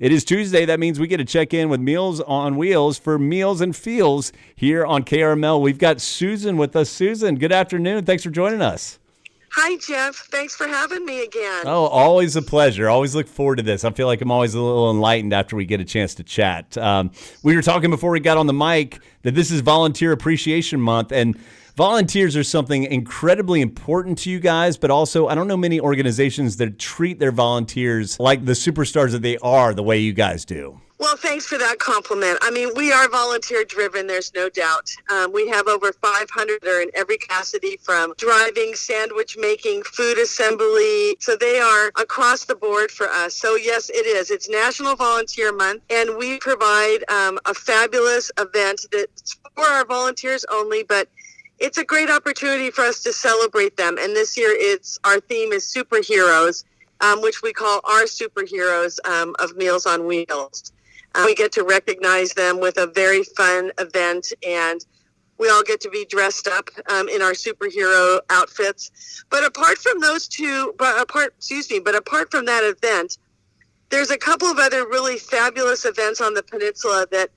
It is Tuesday. That means we get to check in with Meals on Wheels for Meals and Feels here on KRML. We've got Susan with us. Susan, good afternoon. Thanks for joining us. Hi, Jeff. Thanks for having me again. Oh, always a pleasure. Always look forward to this. I feel like I'm always a little enlightened after we get a chance to chat. We were talking before we got on the mic that this is Volunteer Appreciation Month, and volunteers are something incredibly important to you guys, but also I don't know many organizations that treat their volunteers like the superstars that they are the way you guys do. Well, thanks for that compliment. I mean, we are volunteer-driven, there's no doubt. We have over 500 that are in every capacity, from driving, sandwich making, food assembly. So they are across the board for us. So yes, it is. It's National Volunteer Month, and we provide a fabulous event that's for our volunteers only, but it's a great opportunity for us to celebrate them. And this year, our theme is superheroes, which we call our superheroes of Meals on Wheels. We get to recognize them with a very fun event, and we all get to be dressed up in our superhero outfits. But apart from apart from that event, there's a couple of other really fabulous events on the peninsula that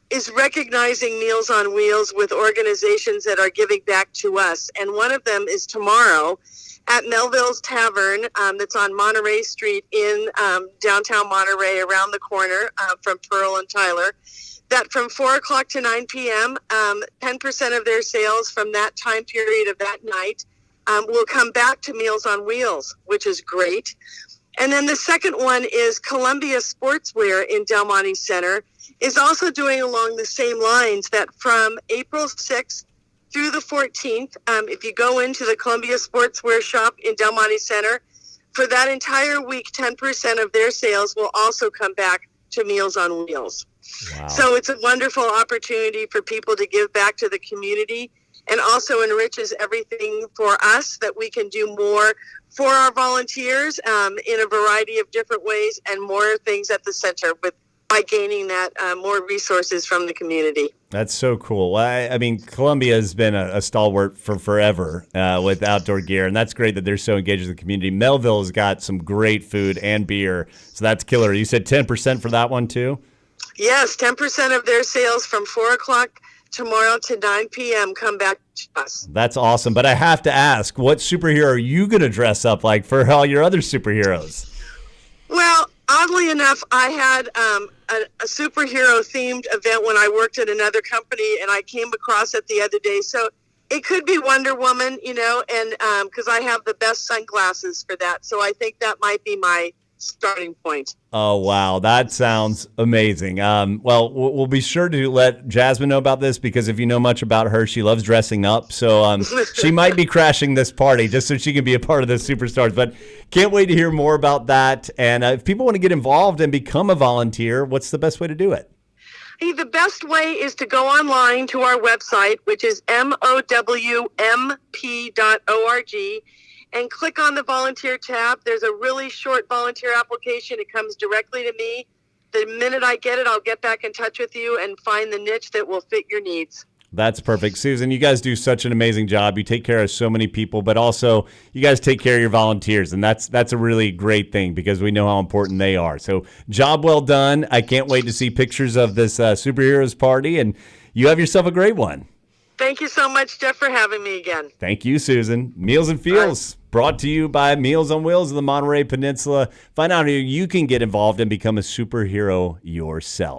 is recognizing Meals on Wheels with organizations that are giving back to us. And one of them is tomorrow at Melville's Tavern, that's on Monterey Street in downtown Monterey, around the corner from Pearl and Tyler, that from 4 o'clock to 9 p.m., 10% of their sales from that time period of that night will come back to Meals on Wheels, which is great. And then the second one is Columbia Sportswear in Del Monte Center is also doing along the same lines, that from April 6th through the 14th, if you go into the Columbia Sportswear shop in Del Monte Center, for that entire week, 10% of their sales will also come back to Meals on Wheels. Wow. So it's a wonderful opportunity for people to give back to the community, and also enriches everything for us that we can do more for our volunteers in a variety of different ways, and more things at the center by gaining that more resources from the community. That's so cool. I mean, Columbia has been a stalwart for forever with outdoor gear, and that's great that they're so engaged with the community. Melville has got some great food and beer, so that's killer. You said 10% for that one too? Yes, 10% of their sales from 4 o'clock tomorrow to 9 p.m. come back to us. That's awesome. But I have to ask, what superhero are you going to dress up like for all your other superheroes? Well, oddly enough, I had a superhero-themed event when I worked at another company, and I came across it the other day. So it could be Wonder Woman, and because I have the best sunglasses for that. So I think that might be my starting point. Oh, wow. That sounds amazing. Well, we'll be sure to let Jasmine know about this, because if you know much about her, she loves dressing up. So she might be crashing this party just so she can be a part of the Superstars. But can't wait to hear more about that. And if people want to get involved and become a volunteer, what's the best way to do it? Hey, the best way is to go online to our website, which is MOWMP.org. And click on the volunteer tab. There's a really short volunteer application. It comes directly to me. The minute I get it, I'll get back in touch with you and find the niche that will fit your needs. That's perfect. Susan, you guys do such an amazing job. You take care of so many people, but also you guys take care of your volunteers. And that's a really great thing, because we know how important they are. So job well done. I can't wait to see pictures of this superheroes party, and you have yourself a great one. Thank you so much, Jeff, for having me again. Thank you, Susan. Meals and Feels, brought to you by Meals on Wheels of the Monterey Peninsula. Find out how you can get involved and become a superhero yourself.